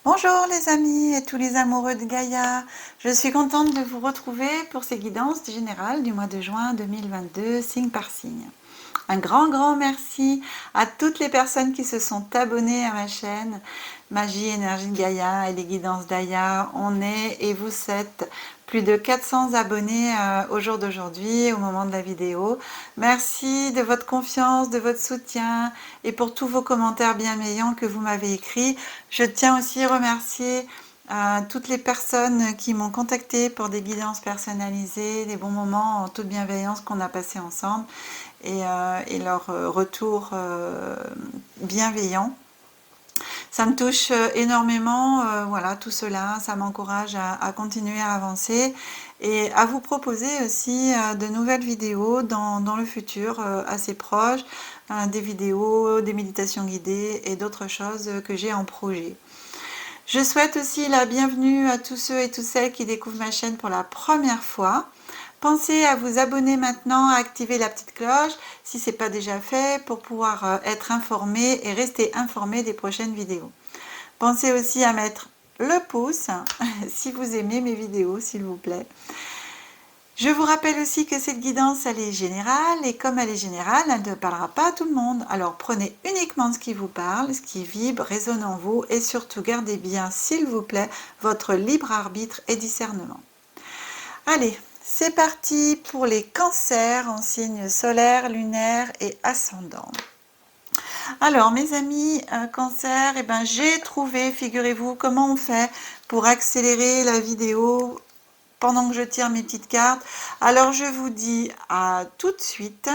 Bonjour les amis et tous les amoureux de Gaïa, je suis contente de vous retrouver pour ces guidances générales du mois de juin 2022, signe par signe. Un grand merci à toutes les personnes qui se sont abonnées à ma chaîne Magie Énergie de Gaïa et les guidances d'Aya. On est et vous êtes plus de 400 abonnés au jour d'aujourd'hui, au moment de la vidéo. Merci de votre confiance, de votre soutien et pour tous vos commentaires bienveillants que vous m'avez écrits. Je tiens aussi à remercier toutes les personnes qui m'ont contacté pour des guidances personnalisées, des bons moments en toute bienveillance qu'on a passé ensemble et leur retour bienveillant. Ça me touche énormément, voilà, tout cela, ça m'encourage à continuer à avancer et à vous proposer aussi de nouvelles vidéos dans le futur assez proche, des vidéos, des méditations guidées et d'autres choses que j'ai en projet. Je souhaite aussi la bienvenue à tous ceux et toutes celles qui découvrent ma chaîne pour la première fois. Pensez à vous abonner maintenant, à activer la petite cloche si ce n'est pas déjà fait pour pouvoir être informé et rester informé des prochaines vidéos. Pensez aussi à mettre le pouce si vous aimez mes vidéos, s'il vous plaît. Je vous rappelle aussi que cette guidance, elle est générale et comme elle est générale, elle ne parlera pas à tout le monde. Alors prenez uniquement ce qui vous parle, ce qui vibre, résonne en vous et surtout gardez bien, s'il vous plaît, votre libre arbitre et discernement. Allez, c'est parti pour les cancers en signe solaire, lunaire et ascendant. Alors mes amis cancer, eh ben, j'ai trouvé, figurez-vous, comment on fait pour accélérer la vidéo pendant que je tire mes petites cartes. Alors je vous dis à tout de suite.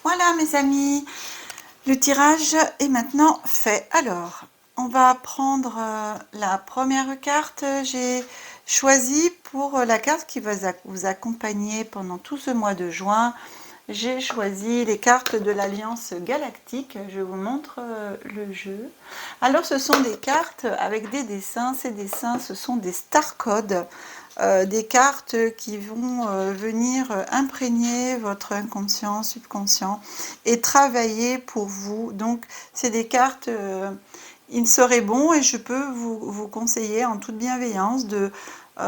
Voilà mes amis, le tirage est maintenant fait. Alors, on va prendre la première carte. J'ai choisi pour la carte qui va vous accompagner pendant tout ce mois de juin. J'ai choisi les cartes de l'Alliance Galactique. Je vous montre le jeu. Alors, ce sont des cartes avec des dessins. Ces dessins, ce sont des star codes. Des cartes qui vont venir imprégner votre inconscient, subconscient et travailler pour vous. Donc, c'est des cartes, il serait bon et je peux vous conseiller en toute bienveillance de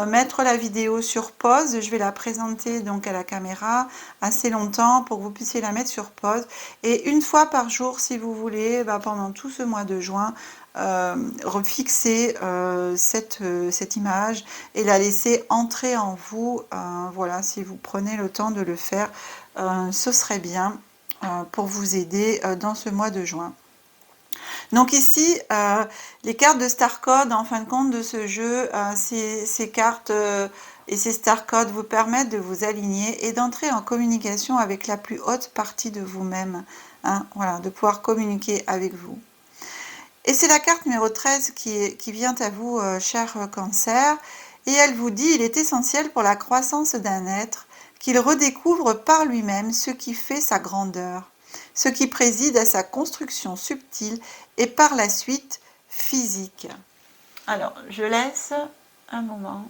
mettre la vidéo sur pause. Je vais la présenter donc à la caméra assez longtemps pour que vous puissiez la mettre sur pause. Et une fois par jour, si vous voulez, pendant tout ce mois de juin, refixer cette image et la laisser entrer en vous. Voilà, si vous prenez le temps de le faire, ce serait bien pour vous aider dans ce mois de juin. Donc ici, les cartes de Star Code, en fin de compte de ce jeu, ces cartes et ces Star Codes vous permettent de vous aligner et d'entrer en communication avec la plus haute partie de vous-même. Hein, voilà, de pouvoir communiquer avec vous. Et c'est la carte numéro 13 qui vient à vous, cher cancer, et elle vous dit « Il est essentiel pour la croissance d'un être qu'il redécouvre par lui-même ce qui fait sa grandeur, ce qui préside à sa construction subtile et par la suite physique. » Alors, je laisse un moment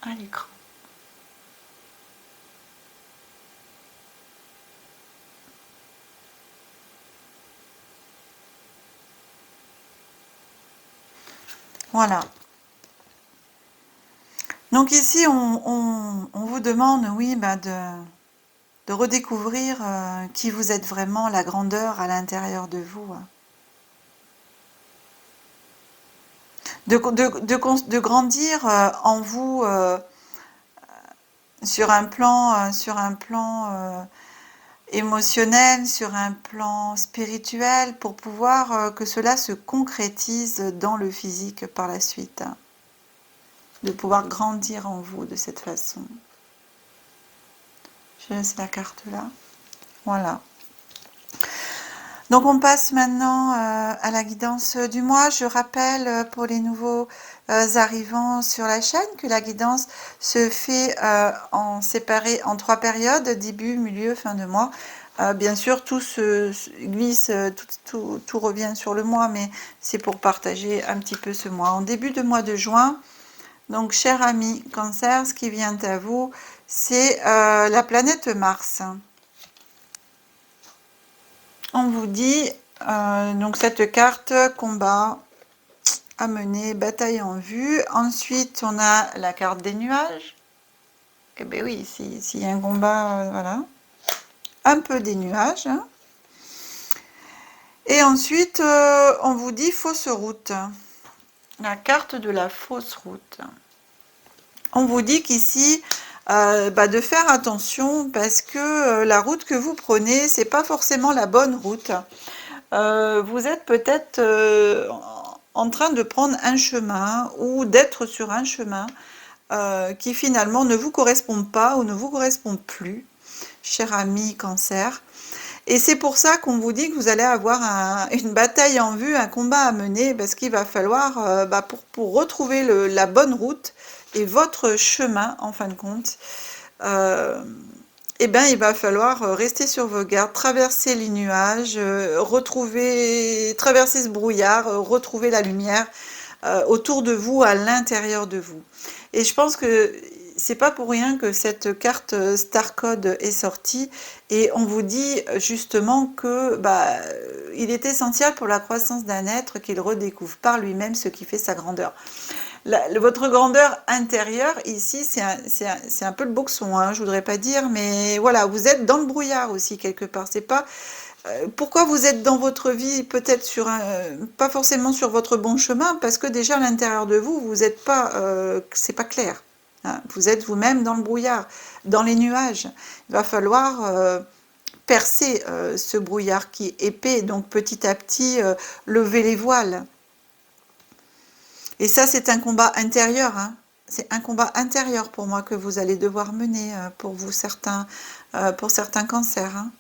à l'écran. Voilà. Donc ici, on vous demande, oui, de redécouvrir qui vous êtes vraiment, la grandeur à l'intérieur de vous. De grandir en vous sur un plan émotionnel, sur un plan spirituel, pour pouvoir que cela se concrétise dans le physique par la suite. De pouvoir grandir en vous de cette façon. Je laisse la carte là. Voilà. Donc on passe maintenant à la guidance du mois. Je rappelle pour les nouveaux arrivants sur la chaîne que la guidance se fait séparée en 3 périodes, début, milieu, fin de mois. Bien sûr, tout se glisse, tout revient sur le mois, mais c'est pour partager un petit peu ce mois. En début de mois de juin, donc cher ami Cancer, ce qui vient à vous, c'est la planète Mars. On vous dit, donc cette carte, combat à mener, bataille en vue. Ensuite, on a la carte des nuages. Eh bien oui, s'il y a un combat, voilà. Un peu des nuages. Hein. Et ensuite, on vous dit fausse route. La carte de la fausse route. On vous dit qu'ici, de faire attention parce que la route que vous prenez, c'est pas forcément la bonne route. Vous êtes peut-être en train de prendre un chemin ou d'être sur un chemin qui finalement ne vous correspond pas ou ne vous correspond plus, cher ami Cancer. Et c'est pour ça qu'on vous dit que vous allez avoir une bataille en vue, un combat à mener, parce qu'il va falloir, pour retrouver la bonne route et votre chemin, en fin de compte, il va falloir rester sur vos gardes, traverser les nuages, traverser ce brouillard, retrouver la lumière autour de vous, à l'intérieur de vous. Et je pense que c'est pas pour rien que cette carte Star Code est sortie et on vous dit justement que il est essentiel pour la croissance d'un être qu'il redécouvre par lui-même ce qui fait sa grandeur. Votre grandeur intérieure ici, c'est un peu le boxon, hein, je voudrais pas dire, mais voilà, vous êtes dans le brouillard aussi quelque part. C'est pas pourquoi vous êtes dans votre vie peut-être pas forcément sur votre bon chemin, parce que déjà à l'intérieur de vous, vous n'êtes pas, c'est pas clair. Hein. Vous êtes vous-même dans le brouillard, dans les nuages. Il va falloir percer ce brouillard qui est épais, donc petit à petit lever les voiles. Et ça, c'est un combat intérieur. Hein. C'est un combat intérieur pour moi que vous allez devoir mener pour certains cancers. Hein.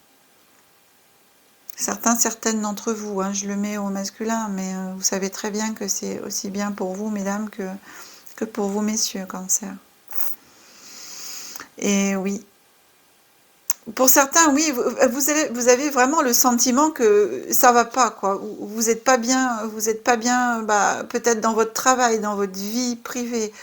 Certaines d'entre vous, hein, je le mets au masculin, mais vous savez très bien que c'est aussi bien pour vous, mesdames, que pour vous, messieurs, cancer. Et oui. Pour certains, oui, vous avez vraiment le sentiment que ça va pas, quoi. Vous n'êtes pas bien, peut-être dans votre travail, dans votre vie privée,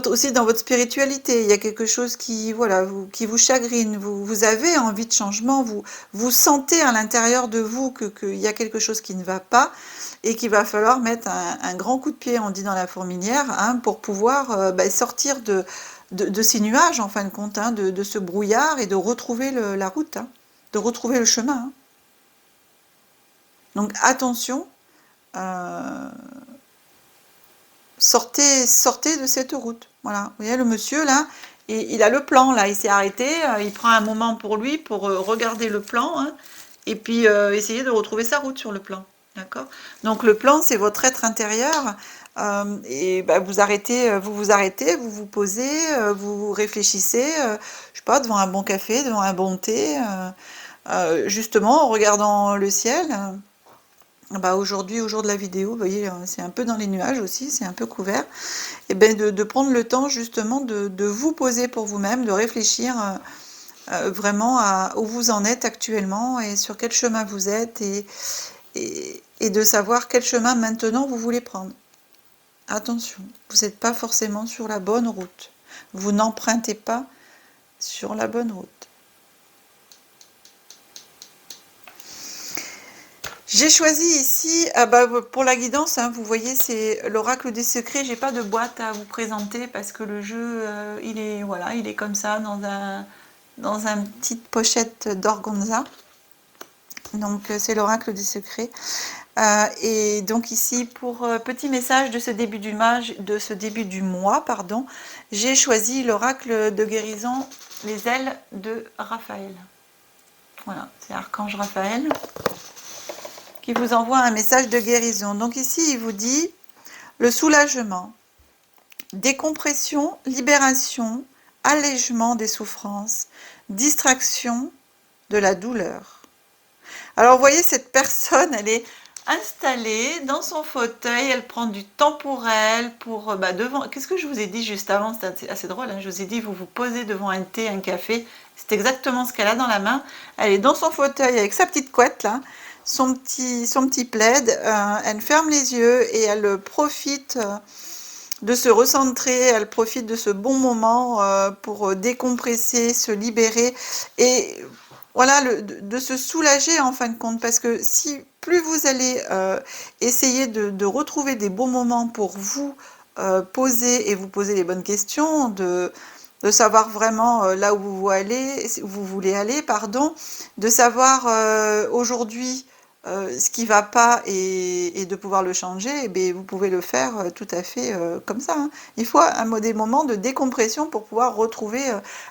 aussi dans votre spiritualité, il y a quelque chose qui, voilà, qui vous chagrine, vous avez envie de changement, vous sentez à l'intérieur de vous qu'il y a quelque chose qui ne va pas et qu'il va falloir mettre un grand coup de pied, on dit dans la fourmilière, hein, pour pouvoir sortir de ces nuages, en fin de compte, hein, de ce brouillard et de retrouver la route, hein, de retrouver le chemin. Hein. Donc attention, sortez de cette route. Voilà, vous voyez le monsieur là, il a le plan là, il s'est arrêté, il prend un moment pour lui pour regarder le plan, hein, et puis essayer de retrouver sa route sur le plan. D'accord. Donc le plan, c'est votre être intérieur. Vous arrêtez, vous vous posez, vous réfléchissez, je sais pas, devant un bon café, devant un bon thé, justement en regardant le ciel. Aujourd'hui, au jour de la vidéo, vous voyez, c'est un peu dans les nuages aussi, c'est un peu couvert. Et de prendre le temps justement de vous poser pour vous-même, de réfléchir vraiment à où vous en êtes actuellement et sur quel chemin vous êtes et de savoir quel chemin maintenant vous voulez prendre. Attention, vous n'êtes pas forcément sur la bonne route. Vous n'empruntez pas sur la bonne route. J'ai choisi ici, pour la guidance, hein, vous voyez, c'est l'oracle des secrets. J'ai pas de boîte à vous présenter parce que le jeu, il est comme ça dans une petite pochette d'organza. Donc c'est l'oracle des secrets. Et donc ici, pour petit message de ce début du mois, j'ai choisi l'oracle de guérison, les ailes de Raphaël. Voilà, c'est Archange Raphaël qui vous envoie un message de guérison. Donc ici, il vous dit le soulagement, décompression, libération, allègement des souffrances, distraction de la douleur. Alors vous voyez, cette personne, elle est installée dans son fauteuil, elle prend du temps pour elle, pour devant. Qu'est-ce que je vous ai dit juste avant? C'était assez drôle, hein. Je vous ai dit, vous vous posez devant un thé, un café. C'est exactement ce qu'elle a dans la main. Elle est dans son fauteuil avec sa petite couette là, son petit plaid. Elle ferme les yeux et elle profite de se recentrer. Elle profite de ce bon moment pour décompresser, se libérer et voilà, de se soulager en fin de compte, parce que si plus vous allez essayer de retrouver des bons moments pour vous poser et vous poser les bonnes questions, de savoir vraiment là où vous voulez aller, pardon, de savoir aujourd'hui ce qui va pas et de pouvoir le changer, eh bien, vous pouvez le faire tout à fait comme ça, hein. Il faut des moments de décompression pour pouvoir retrouver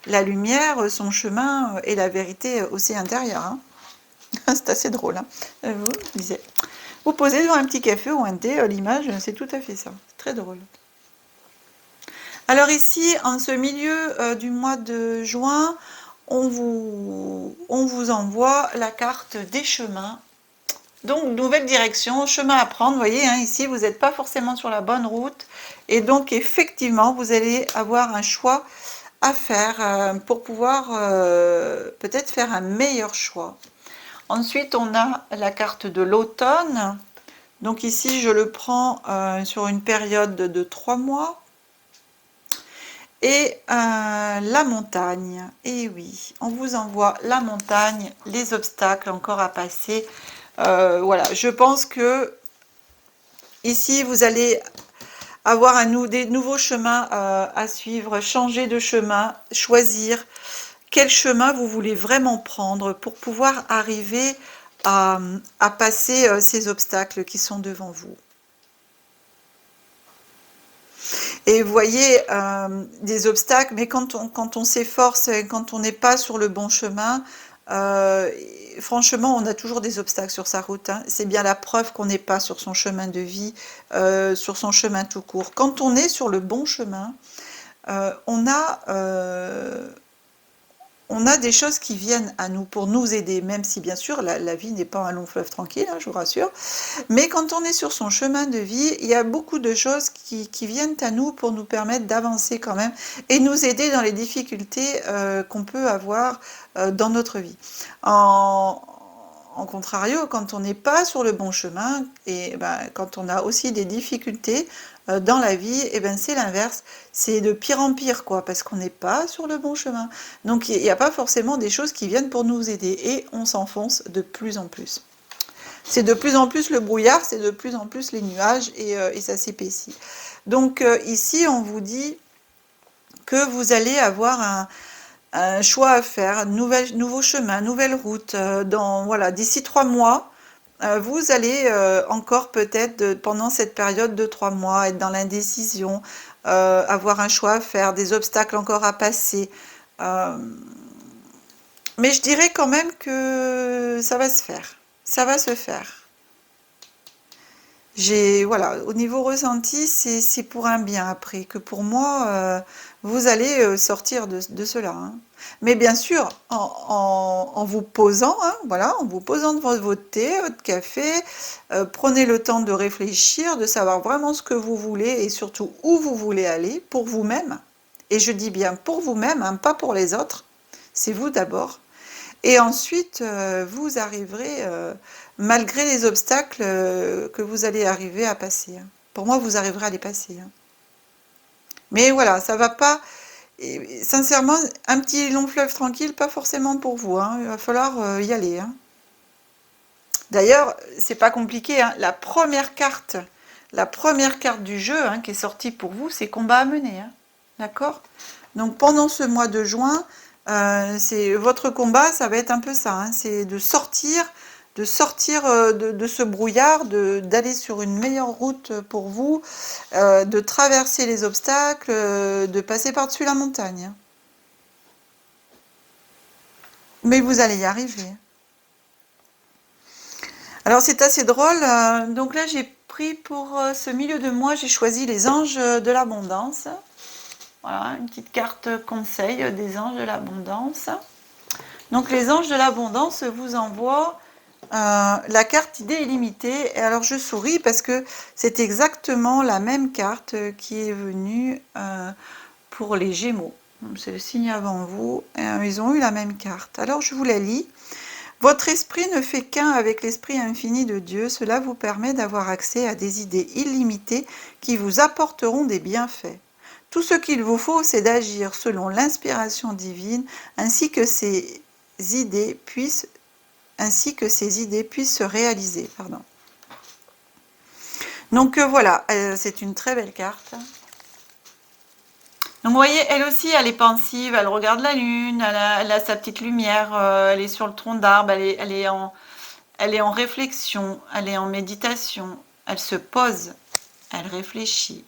la lumière, son chemin et la vérité aussi intérieure, hein. C'est assez drôle, hein. Vous, je disais, vous posez devant un petit café ou un thé, l'image, c'est tout à fait ça. C'est très drôle. Alors ici, en ce milieu du mois de juin, on vous envoie la carte des chemins. Donc, nouvelle direction, chemin à prendre. Vous voyez, hein, ici, vous n'êtes pas forcément sur la bonne route. Et donc, effectivement, vous allez avoir un choix à faire pour pouvoir peut-être faire un meilleur choix. Ensuite, on a la carte de l'automne. Donc ici, je le prends sur une période de 3 mois. Et la montagne. Et oui, on vous envoie la montagne, les obstacles encore à passer. Voilà, je pense que ici, vous allez avoir des nouveaux chemins à suivre, changer de chemin, choisir quel chemin vous voulez vraiment prendre pour pouvoir arriver à passer ces obstacles qui sont devant vous. Et vous voyez, des obstacles, mais quand on s'efforce, quand on n'est pas sur le bon chemin, franchement, on a toujours des obstacles sur sa route, hein. C'est bien la preuve qu'on n'est pas sur son chemin de vie, sur son chemin tout court. Quand on est sur le bon chemin, on a des choses qui viennent à nous pour nous aider, même si bien sûr la vie n'est pas un long fleuve tranquille, hein, je vous rassure. Mais quand on est sur son chemin de vie, il y a beaucoup de choses qui viennent à nous pour nous permettre d'avancer quand même et nous aider dans les difficultés qu'on peut avoir dans notre vie. En contrario, quand on n'est pas sur le bon chemin, et quand on a aussi des difficultés dans la vie, et c'est l'inverse, c'est de pire en pire, quoi, parce qu'on n'est pas sur le bon chemin. Donc il n'y a pas forcément des choses qui viennent pour nous aider, et on s'enfonce de plus en plus. C'est de plus en plus le brouillard, c'est de plus en plus les nuages, et ça s'épaissit. Donc ici, on vous dit que vous allez avoir un choix à faire, nouveau chemin, nouvelle route. Voilà, d'ici 3 mois, vous allez encore peut-être pendant cette période de 3 mois être dans l'indécision, avoir un choix à faire, des obstacles encore à passer. Mais je dirais quand même que ça va se faire. Ça va se faire. Voilà, au niveau ressenti, c'est pour un bien après, que pour moi, vous allez sortir de cela, hein. Mais bien sûr, en vous posant, hein, voilà, en vous posant devant votre thé, votre café, prenez le temps de réfléchir, de savoir vraiment ce que vous voulez et surtout où vous voulez aller pour vous-même. Et je dis bien pour vous-même, hein, pas pour les autres. C'est vous d'abord. Et ensuite, vous arriverez, malgré les obstacles que vous allez arriver à passer, hein. Pour moi, vous arriverez à les passer, hein. Mais voilà, ça va pas. Et sincèrement, un petit long fleuve tranquille, pas forcément pour vous, hein. Il va falloir y aller, hein. D'ailleurs, c'est pas compliqué, hein. La première carte du jeu, hein, qui est sortie pour vous, c'est combat à mener, hein. D'accord? Donc pendant ce mois de juin, c'est votre combat, ça va être un peu ça, hein. C'est de sortir de ce brouillard, d'aller sur une meilleure route pour vous, de traverser les obstacles, de passer par-dessus la montagne, hein. Mais vous allez y arriver. Alors c'est assez drôle, donc là j'ai pris pour ce milieu de mois, j'ai choisi les anges de l'abondance. Voilà, une petite carte conseil des anges de l'abondance. Donc les anges de l'abondance vous envoient la carte idée illimitée. Et alors je souris parce que c'est exactement la même carte qui est venue pour les Gémeaux. C'est le signe avant vous. Et, ils ont eu la même carte. Alors je vous la lis. Votre esprit ne fait qu'un avec l'esprit infini de Dieu. Cela vous permet d'avoir accès à des idées illimitées qui vous apporteront des bienfaits. Tout ce qu'il vous faut, c'est d'agir selon l'inspiration divine ainsi que ces idées puissent se réaliser. Pardon. Donc voilà, c'est une très belle carte. Donc vous voyez, elle aussi, elle est pensive, elle regarde la lune, elle a sa petite lumière, elle est sur le tronc d'arbre, elle est en réflexion, elle est en méditation, elle se pose, elle réfléchit,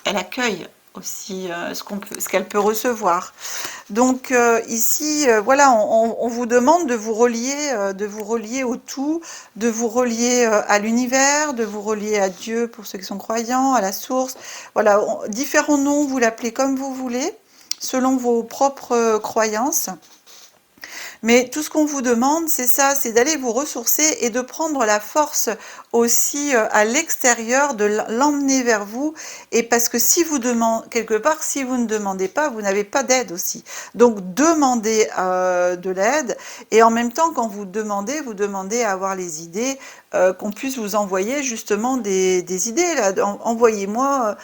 elle accueille aussi ce qu'elle peut recevoir. Donc ici, voilà, on vous demande de vous relier au tout, de vous relier à l'univers, de vous relier à Dieu pour ceux qui sont croyants, à la source. Voilà, différents noms, vous l'appelez comme vous voulez, selon vos propres croyances. Mais tout ce qu'on vous demande, c'est ça, c'est d'aller vous ressourcer et de prendre la force aussi à l'extérieur, de l'emmener vers vous. Et parce que si vous demandez, quelque part, si vous ne demandez pas, vous n'avez pas d'aide aussi. Donc demandez de l'aide. Et en même temps, quand vous demandez à avoir les idées, qu'on puisse vous envoyer justement des idées. Envoyez-moi,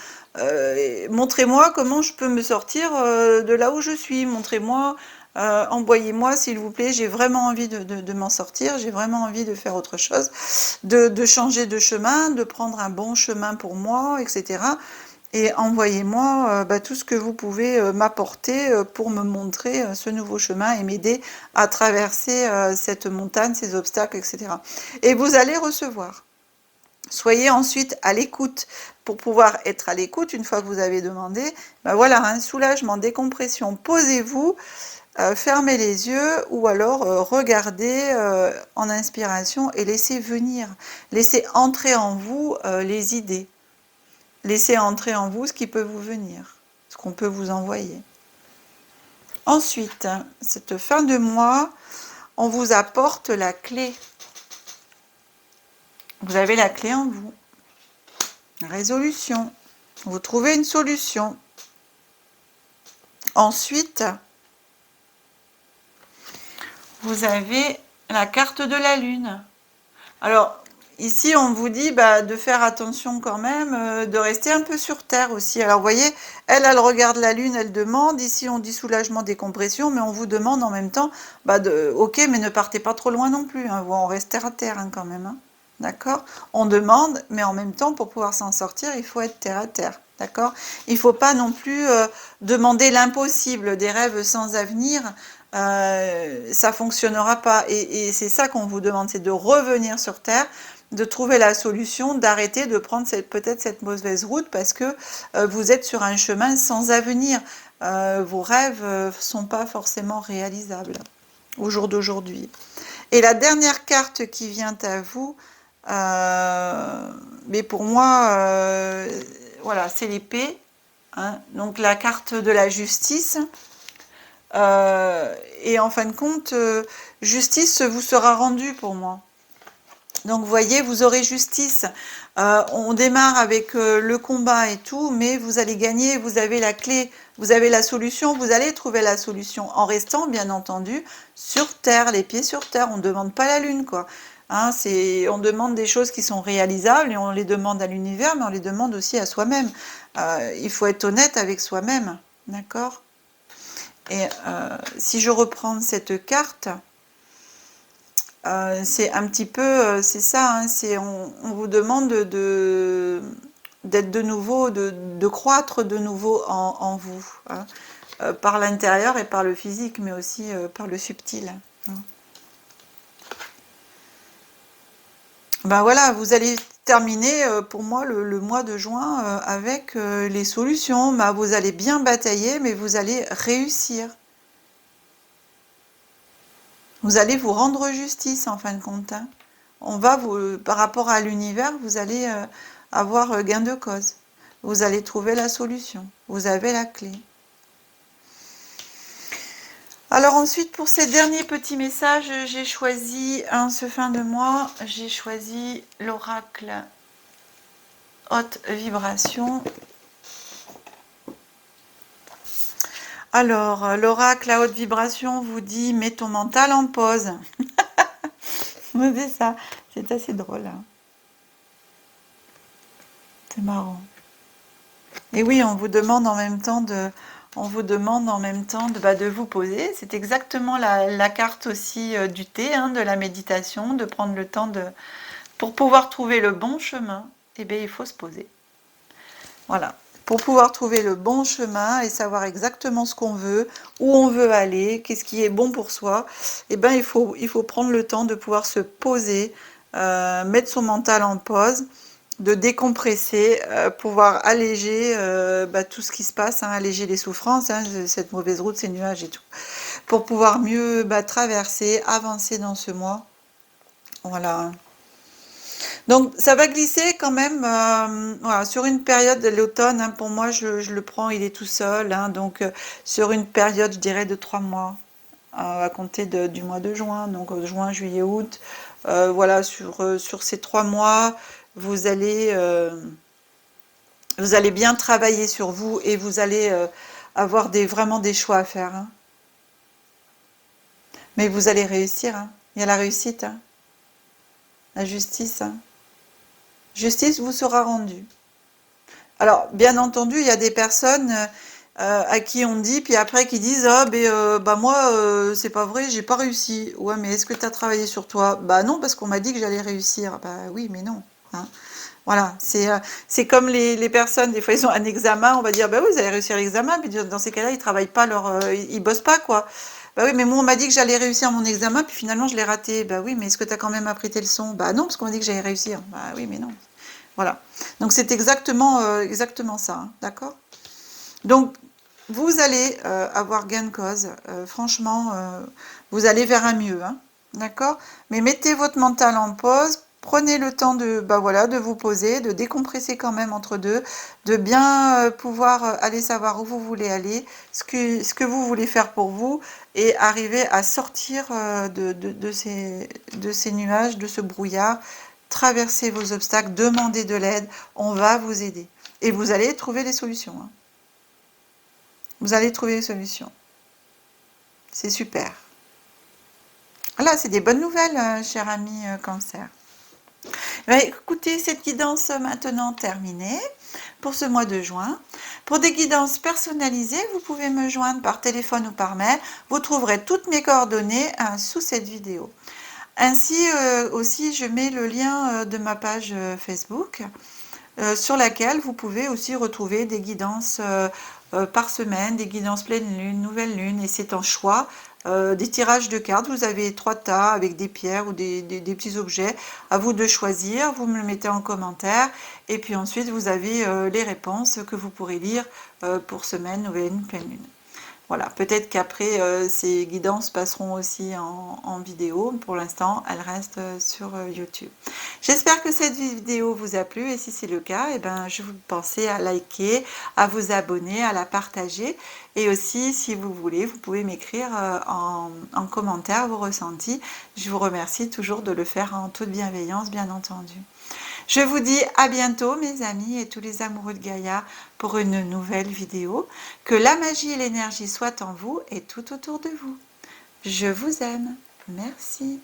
montrez-moi comment je peux me sortir de là où je suis. Montrez-moi. Envoyez-moi s'il vous plaît, j'ai vraiment envie de m'en sortir, j'ai vraiment envie de faire autre chose, de changer de chemin, de prendre un bon chemin pour moi, etc. Et envoyez-moi tout ce que vous pouvez m'apporter pour me montrer ce nouveau chemin et m'aider à traverser cette montagne, ces obstacles, etc. Et vous allez recevoir. Soyez ensuite à l'écoute. Pour pouvoir être à l'écoute, une fois que vous avez demandé, voilà, un soulagement, décompression. Posez-vous. Fermez les yeux ou alors regardez en inspiration et laissez venir, laissez entrer en vous les idées, laissez entrer en vous ce qui peut vous venir, ce qu'on peut vous envoyer. Ensuite, cette fin de mois, on vous apporte la clé. Vous avez la clé en vous. Résolution. Vous trouvez une solution. Ensuite, vous avez la carte de la lune. Alors, ici, on vous dit de faire attention quand même, de rester un peu sur Terre aussi. Alors, vous voyez, elle regarde la lune, elle demande. Ici, on dit soulagement, décompression, mais on vous demande en même temps, ok, mais ne partez pas trop loin non plus. Hein, on reste terre à terre hein, quand même. Hein, d'accord? On demande, mais en même temps, pour pouvoir s'en sortir, il faut être terre à terre. D'accord? Il ne faut pas non plus demander l'impossible, des rêves sans avenir. Ça fonctionnera pas. Et c'est ça qu'on vous demande, c'est de revenir sur Terre, de trouver la solution, d'arrêter de prendre peut-être cette mauvaise route parce que vous êtes sur un chemin sans avenir. Vos rêves sont pas forcément réalisables au jour d'aujourd'hui. Et la dernière carte qui vient à vous, mais pour moi, voilà, c'est l'épée. Hein, donc la carte de la justice. Et en fin de compte, justice vous sera rendue pour moi. Donc vous voyez, vous aurez justice. On démarre avec le combat et tout, mais vous allez gagner, vous avez la clé, vous avez la solution, vous allez trouver la solution en restant bien entendu sur Terre, les pieds sur Terre. On ne demande pas la Lune, quoi. Hein, on demande des choses qui sont réalisables et on les demande à l'univers, mais on les demande aussi à soi-même. Il faut être honnête avec soi-même, d'accord ? Et si je reprends cette carte, c'est un petit peu, c'est ça, hein, on vous demande d'être de nouveau, de croître de nouveau en vous, hein, par l'intérieur et par le physique, mais aussi par le subtil. Hein. Voilà, vous allez terminer pour moi le mois de juin avec les solutions. Vous allez bien batailler, mais vous allez réussir. Vous allez vous rendre justice en fin de compte. Hein. Par rapport à l'univers, vous allez avoir gain de cause. Vous allez trouver la solution. Vous avez la clé. Alors ensuite, pour ces derniers petits messages, j'ai choisi, ce fin de mois, j'ai choisi l'oracle haute vibration. Alors, l'oracle à haute vibration vous dit « Mets ton mental en pause ». C'est ça, c'est assez drôle. Hein. C'est marrant. Et oui, on vous demande en même temps de vous poser. C'est exactement la carte aussi du thé, hein, de la méditation, de prendre le temps pour pouvoir trouver le bon chemin, eh bien, il faut se poser. Voilà. Pour pouvoir trouver le bon chemin et savoir exactement ce qu'on veut, où on veut aller, qu'est-ce qui est bon pour soi, eh bien, il faut prendre le temps de pouvoir se poser, mettre son mental en pause, de décompresser, pouvoir alléger tout ce qui se passe, hein, alléger les souffrances, hein, cette mauvaise route, ces nuages et tout, pour pouvoir mieux traverser, avancer dans ce mois. Voilà. Donc ça va glisser quand même voilà, sur une période de l'automne, hein, pour moi je le prends, il est tout seul, hein, donc sur une période je dirais de 3 mois, à compter du mois de juin, donc juin, juillet, août, voilà, sur ces 3 mois, vous allez bien travailler sur vous et vous allez avoir vraiment des choix à faire. Hein. Mais vous allez réussir, hein. Il y a la réussite, hein. La justice. Hein. Justice vous sera rendue. Alors, bien entendu, il y a des personnes à qui on dit, puis après qui disent ah ben moi c'est pas vrai, j'ai pas réussi. Ouais, mais est-ce que tu as travaillé sur toi? Bah non, parce qu'on m'a dit que j'allais réussir. Bah oui, mais non. Hein. Voilà, c'est comme les personnes, des fois ils ont un examen, on va dire bah oui, vous allez réussir l'examen, puis dans ces cas-là, ils travaillent pas ils bossent pas quoi. Bah oui, mais moi on m'a dit que j'allais réussir mon examen, puis finalement je l'ai raté. Bah oui, mais est-ce que tu as quand même appris tes leçons? Bah non, parce qu'on m'a dit que j'allais réussir. Bah oui, mais non. Voilà. Donc c'est exactement ça, hein, d'accord? Donc vous allez avoir gain de cause. Franchement, vous allez vers un mieux, hein, d'accord? Mais mettez votre mental en pause. Prenez le temps de vous poser, de décompresser quand même entre deux, de bien pouvoir aller savoir où vous voulez aller, ce que vous voulez faire pour vous, et arriver à sortir de ces nuages, de ce brouillard, traverser vos obstacles, demander de l'aide, on va vous aider. Et vous allez trouver des solutions. Hein. Vous allez trouver des solutions. C'est super. Là, c'est des bonnes nouvelles, cher ami Cancer. Écoutez, cette guidance maintenant terminée pour ce mois de juin. Pour des guidances personnalisées, vous pouvez me joindre par téléphone ou par mail. Vous trouverez toutes mes coordonnées sous cette vidéo. Ainsi aussi, je mets le lien de ma page Facebook sur laquelle vous pouvez aussi retrouver des guidances par semaine, des guidances pleine lune, nouvelle lune, et c'est en choix. Des tirages de cartes, vous avez 3 tas avec des pierres ou des petits objets, à vous de choisir, vous me le mettez en commentaire, et puis ensuite vous avez les réponses que vous pourrez lire pour semaine, nouvelle lune, pleine lune. Voilà, peut-être qu'après ces guidances passeront aussi en vidéo. Pour l'instant, elles restent sur YouTube. J'espère que cette vidéo vous a plu et si c'est le cas, je vous pensez à liker, à vous abonner, à la partager. Et aussi, si vous voulez, vous pouvez m'écrire en commentaire vos ressentis. Je vous remercie toujours de le faire en toute bienveillance, bien entendu. Je vous dis à bientôt mes amis et tous les amoureux de Gaïa pour une nouvelle vidéo. Que la magie et l'énergie soient en vous et tout autour de vous. Je vous aime. Merci.